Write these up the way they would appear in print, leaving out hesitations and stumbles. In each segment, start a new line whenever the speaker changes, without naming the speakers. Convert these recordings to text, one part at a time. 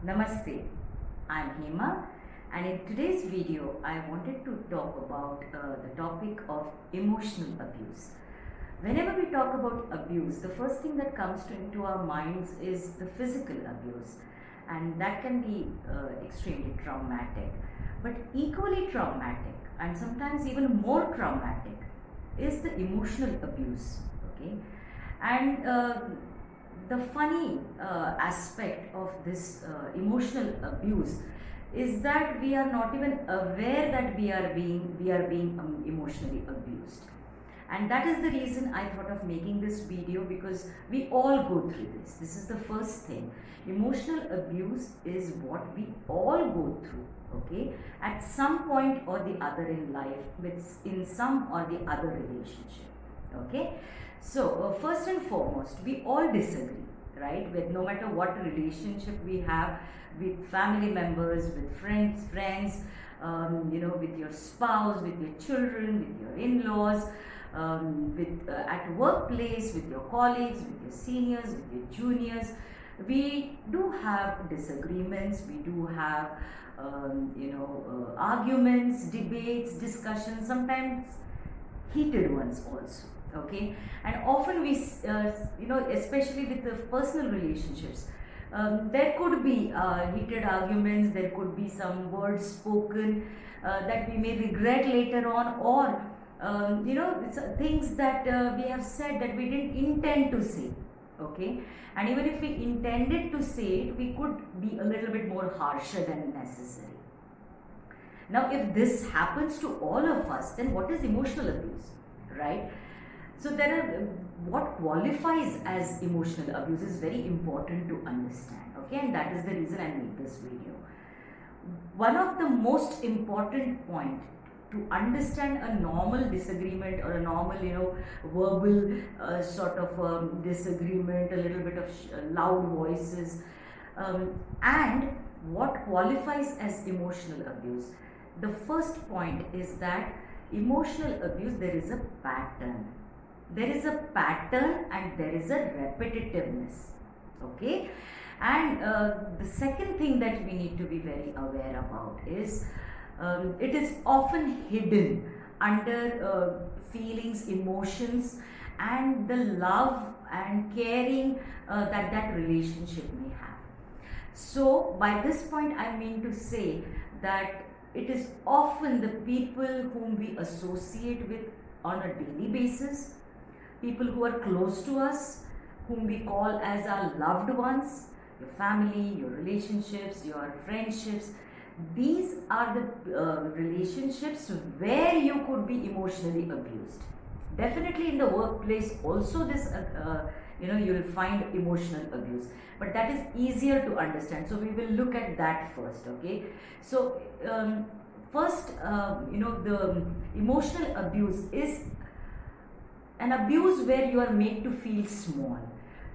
Namaste, I'm Hema, and in today's video I wanted to talk about the topic of emotional abuse. Whenever we talk about abuse, the first thing that comes into our minds is the physical abuse, and that can be extremely traumatic. But equally traumatic, and sometimes even more traumatic, is the emotional abuse. Okay, and the funny aspect of this emotional abuse is that we are not even aware that we are being emotionally abused, and that is the reason I thought of making this video, because we all go through this is the first thing. Emotional abuse is what we all go through, okay, at some point or the other in life, in some or the other relationship. Okay, so first and foremost, we all disagree, right, with no matter what relationship we have, with family members, with friends, with your spouse, with your children, with your in-laws, at workplace, with your colleagues, with your seniors, with your juniors. We do have disagreements, we do have arguments, debates, discussions, sometimes heated ones also. Okay, and often we especially with the personal relationships, there could be heated arguments, there could be some words spoken that we may regret later on, or it's things that we have said that we didn't intend to say. Okay, and even if we intended to say it, we could be a little bit more harsher than necessary. Now, if this happens to all of us, then what is emotional abuse, right? So what qualifies as emotional abuse is very important to understand, okay, and that is the reason I made this video. One of the most important point to understand a normal disagreement or a normal, verbal sort of disagreement, a little bit of loud voices, and what qualifies as emotional abuse. The first point is that emotional abuse, there is a pattern. There is a pattern and there is a repetitiveness. Okay, and the second thing that we need to be very aware about is it is often hidden under feelings, emotions, and the love and caring that relationship may have. So by this point I mean to say that it is often the people whom we associate with on a daily basis, people who are close to us, whom we call as our loved ones, your family, your relationships, your friendships. These are the relationships where you could be emotionally abused. Definitely in the workplace also this, you will find emotional abuse, but that is easier to understand. So we will look at that first, okay? So first, the emotional abuse is an abuse where you are made to feel small.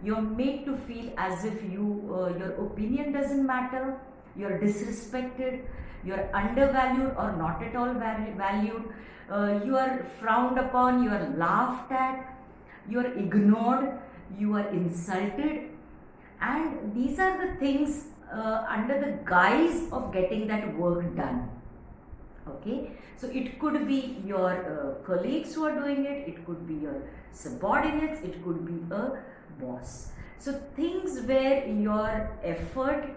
You're made to feel as if your opinion doesn't matter, you're disrespected, you're undervalued or not at all valued, you are frowned upon, you are laughed at, you are ignored, you are insulted, and these are the things under the guise of getting that work done. Okay, so it could be your colleagues who are doing it, it could be your subordinates, it could be a boss. So things where your effort,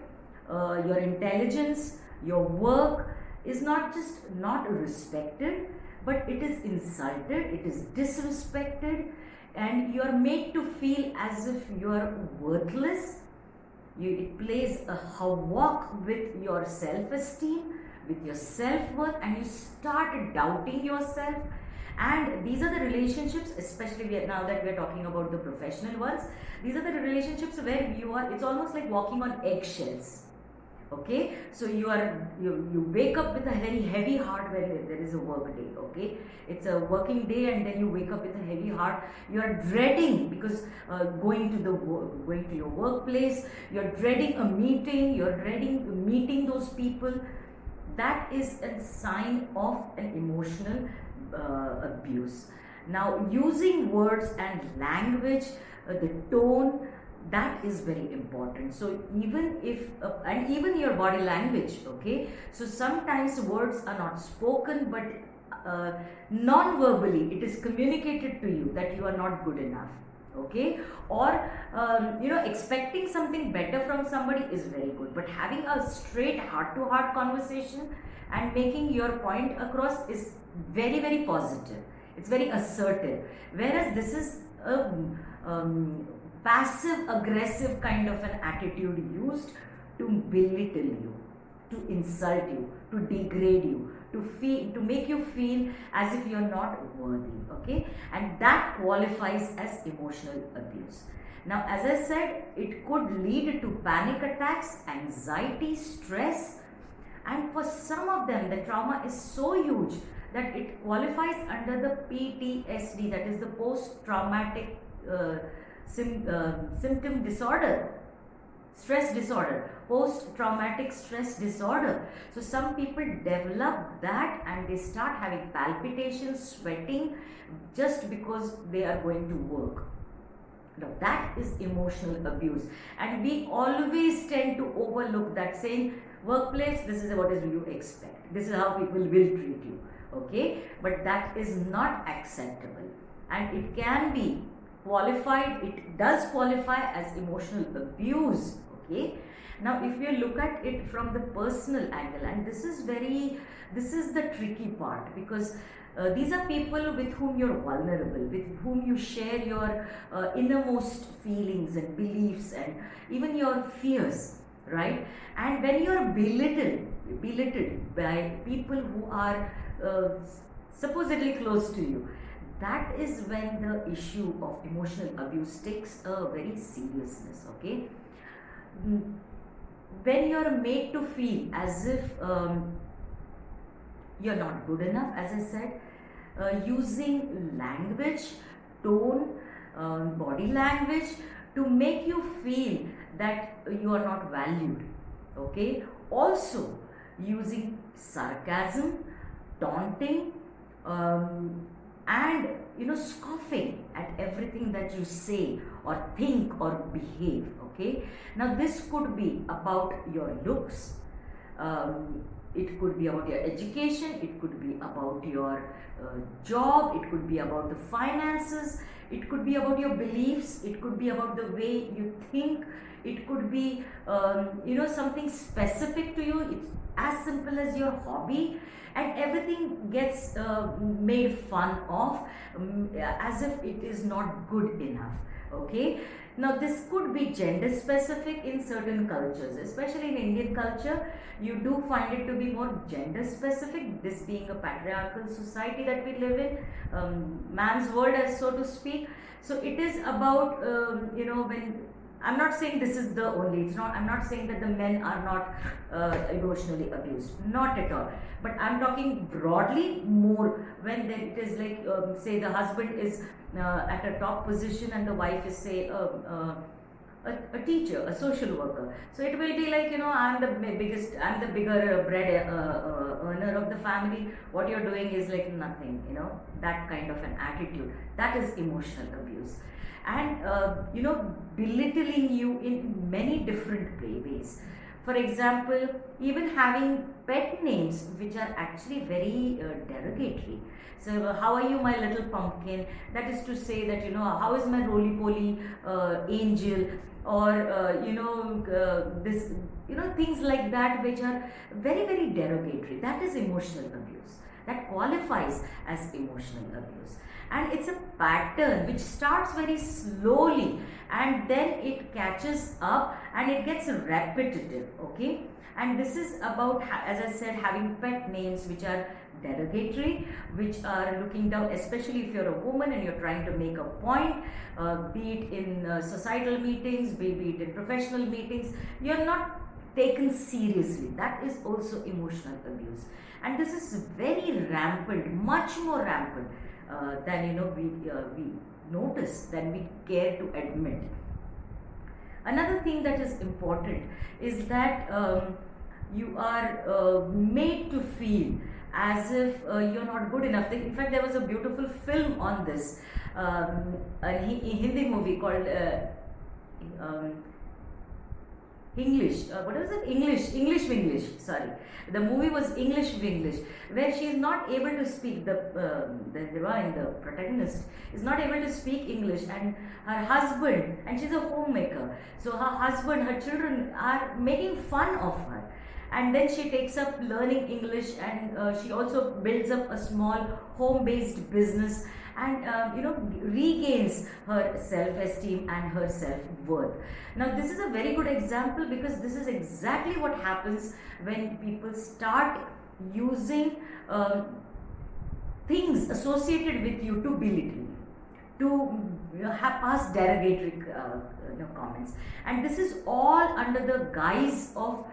your intelligence, your work is not just not respected, but it is insulted, it is disrespected, and you are made to feel as if you are worthless. It plays a havoc with your self-esteem, with your self-worth, and you start doubting yourself. And these are the relationships, especially now that we are talking about the professional ones, these are the relationships where it's almost like walking on eggshells. Okay, so you wake up with a very heavy heart when there is a work day. Okay, it's a working day and then you wake up with a heavy heart. You are dreading, because going to your workplace, you're dreading a meeting, you're dreading meeting those people. That is a sign of an emotional abuse. Now, using words and language, the tone, That is very important. So even if and even your body language, okay, so sometimes words are not spoken, but non-verbally it is communicated to you that you are not good enough, okay, or expecting something better from somebody is very good, but having a straight heart to heart conversation and making your point across is very, very positive. It's very assertive, whereas this is a passive aggressive kind of an attitude used to belittle you, to insult you, to degrade you, to make you feel as if you're not worthy, okay, and that qualifies as emotional abuse. Now, as I said, it could lead to panic attacks, anxiety, stress, and for some of them the trauma is so huge that it qualifies under the PTSD, that is the post traumatic symptom disorder, stress disorder, post traumatic stress disorder. So some people develop that and they start having palpitations, sweating, just because they are going to work. Now that is emotional abuse, and we always tend to overlook that, saying workplace, this is what is you expect, this is how people will treat you, okay, but that is not acceptable, and it can be qualified, it does qualify as emotional abuse, okay. Now if you look at it from the personal angle, and this is the tricky part, because these are people with whom you're vulnerable, with whom you share your innermost feelings and beliefs and even your fears, right? And when you're belittled by people who are supposedly close to you, that is when the issue of emotional abuse takes a very seriousness, okay. When you're made to feel as if you're not good enough, as I said, using language, tone, body language to make you feel that you are not valued, okay. Also using sarcasm, taunting, and scoffing at everything that you say or think or behave, okay. Now this could be about your looks, it could be about your education, it could be about your job, it could be about the finances, it could be about your beliefs, it could be about the way you think, it could be something specific to you. It's as simple as your hobby, and everything gets made fun of as if it is not good enough, okay. Now this could be gender specific in certain cultures, especially in Indian culture you do find it to be more gender specific, this being a patriarchal society that we live in, man's world, as so to speak. So it is about when I'm not saying this is the only, it's not, I'm not saying that the men are not emotionally abused, not at all, but I'm talking broadly more when it is like say the husband is at a top position and the wife is, say, a teacher, a social worker. So it will be like, I'm the bigger bread earner of the family, what you're doing is like nothing, that kind of an attitude. That is emotional abuse. And belittling you in many different ways. For example, even having pet names which are actually very derogatory. So how are you, my little pumpkin? That is to say that, how is my roly-poly angel? Or this, things like that which are very, very derogatory. That is emotional abuse. That qualifies as emotional abuse. And it's a pattern which starts very slowly and then it catches up and it gets repetitive, okay. And this is about, as I said, having pet names which are derogatory, which are looking down, especially if you're a woman and you're trying to make a point, be it in societal meetings, be it in professional meetings, you're not taken seriously. That is also emotional abuse, and this is very rampant, much more rampant than we notice, than we care to admit. Another thing that is important is that you are made to feel as if you're not good enough. In fact, there was a beautiful film on this, a Hindi movie called English, what was it? English. Sorry, the movie was English, where she is not able to speak. The heroine, the protagonist, is not able to speak English, and her husband, and she's a homemaker. So her husband, her children are making fun of her, and then she takes up learning English, and she also builds up a small home-based business, and regains her self-esteem and her self-worth. Now this is a very good example, because this is exactly what happens when people start using things associated with you to belittle you, to have pass derogatory comments, and this is all under the guise of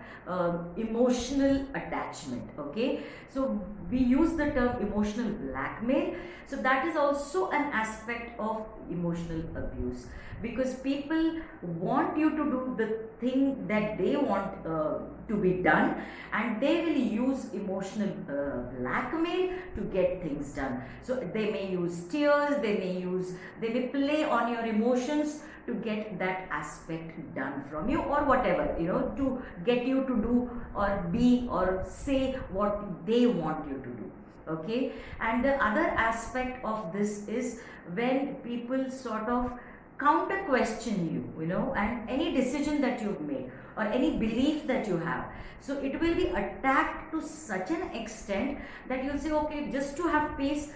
emotional attachment. Okay, so we use the term emotional blackmail. So that is also an aspect of emotional abuse, because people want you to do the thing that they want to be done, and they will use emotional blackmail to get things done. So they may use tears, they may play on your emotions to get that aspect done from you, or whatever, to get you to do or be or say what they want you to do. Okay, and the other aspect of this is when people sort of counter question you, and any decision that you've made or any belief that you have. So it will be attacked to such an extent that you'll say, okay, just to have peace,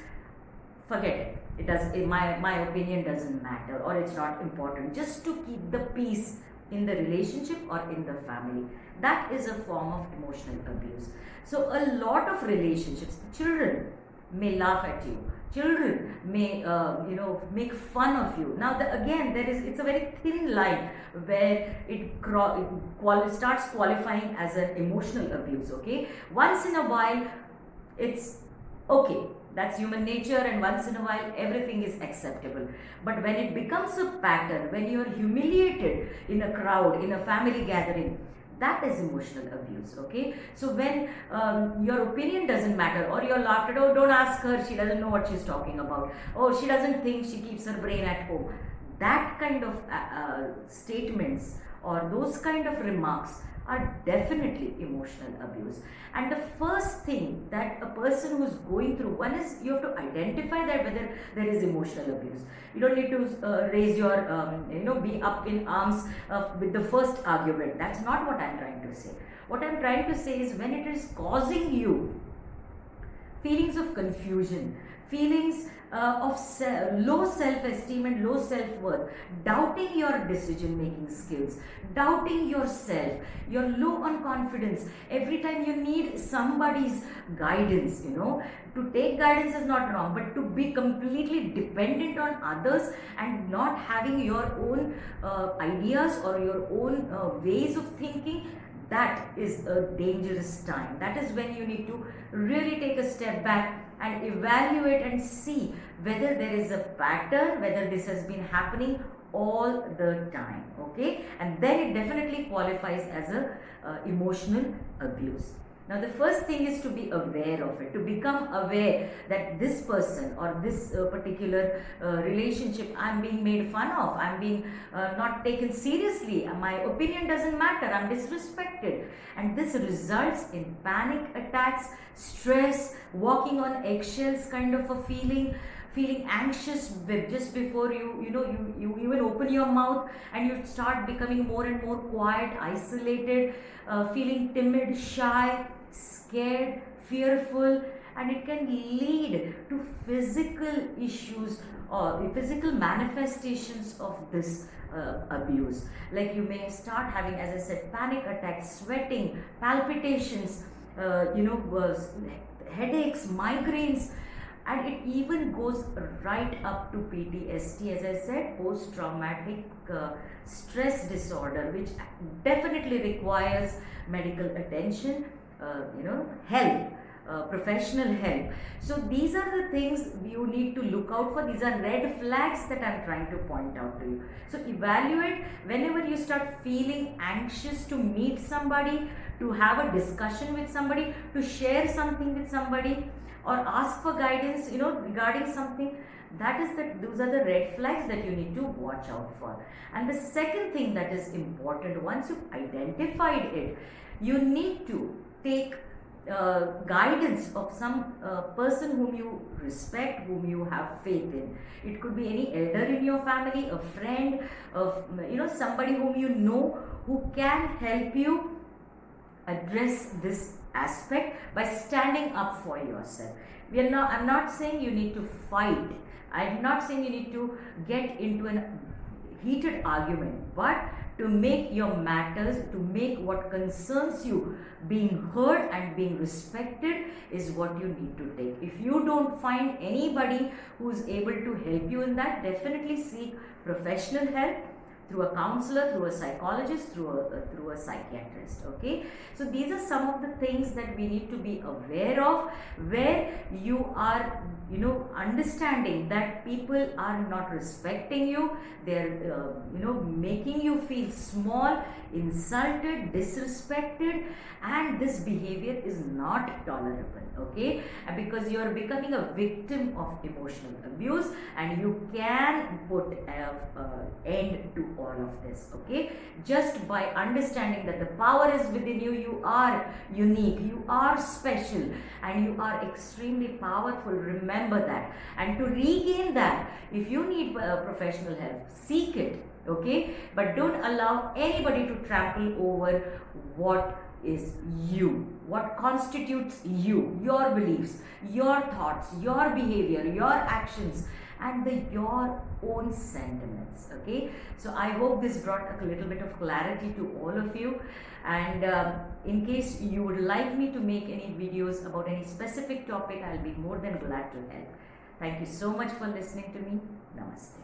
forget it. It does. My opinion doesn't matter, or it's not important. Just to keep the peace in the relationship or in the family. That is a form of emotional abuse. So a lot of relationships, children may laugh at you. Children may, make fun of you. Now, it's a very thin line where it starts qualifying as an emotional abuse. Okay, once in a while, it's okay. That's human nature, and once in a while everything is acceptable. But when it becomes a pattern, when you are humiliated in a crowd, in a family gathering, that is emotional abuse. Okay, so when your opinion doesn't matter, or you're laughed at, oh, don't ask her, she doesn't know what she's talking about, oh, she doesn't think, she keeps her brain at home, that kind of statements or those kind of remarks are definitely emotional abuse. And the first thing that a person who's going through, one is you have to identify that whether there is emotional abuse. You don't need to raise your, be up in arms with the first argument. That's not what I'm trying to say. What I'm trying to say is when it is causing you feelings of confusion, feelings of low self-esteem and low self-worth, doubting your decision-making skills, doubting yourself, you're low on confidence. Every time you need somebody's guidance, to take guidance is not wrong, but to be completely dependent on others and not having your own ideas or your own ways of thinking, that is a dangerous time. That is when you need to really take a step back and evaluate and see whether there is a pattern, whether this has been happening all the time. Okay, and then it definitely qualifies as a emotional abuse. Now the first thing is to be aware of it, to become aware that this person or this particular relationship, I'm being made fun of, I'm being not taken seriously, my opinion doesn't matter, I'm disrespected, and this results in panic attacks, stress, walking on eggshells kind of a feeling anxious just before you even open your mouth, and you start becoming more and more quiet, isolated, feeling timid, shy, scared, fearful, and it can lead to physical issues or physical manifestations of this abuse. Like you may start having, as I said, panic attacks, sweating, palpitations, headaches, migraines, and it even goes right up to PTSD, as I said, post-traumatic stress disorder, which definitely requires medical attention, help, professional help. So these are the things you need to look out for. These are red flags that I'm trying to point out to you. So evaluate whenever you start feeling anxious to meet somebody, to have a discussion with somebody, to share something with somebody, or ask for guidance, regarding something. That is those are the red flags that you need to watch out for. And the second thing that is important, once you've identified it, you need to take guidance of some person whom you respect, whom you have faith in. It could be any elder in your family, a friend, of somebody whom you know, who can help you address this aspect by standing up for yourself. I'm not saying you need to fight. I'm not saying you need to get into a heated argument, but to make your matters, to make what concerns you being heard and being respected is what you need to take. If you don't find anybody who's able to help you in that, definitely seek professional help through a counselor, through a psychologist, through a psychiatrist. Okay, so these are some of the things that we need to be aware of, where you are understanding that people are not respecting you, they're making you feel small, insulted, disrespected, and this behavior is not tolerable. Okay, and because you are becoming a victim of emotional abuse, and you can put an end to all of this. Okay, just by understanding that the power is within you, you are unique, you are special, and you are extremely powerful. Remember that. And to regain that, if you need professional help, seek it. Okay, but don't allow anybody to trample over what is you, what constitutes you, your beliefs, your thoughts, your behavior, your actions, and your own sentiments. Okay, so I hope this brought a little bit of clarity to all of you. And in case you would like me to make any videos about any specific topic, I'll be more than glad to help. Thank you so much for listening to me. Namaste.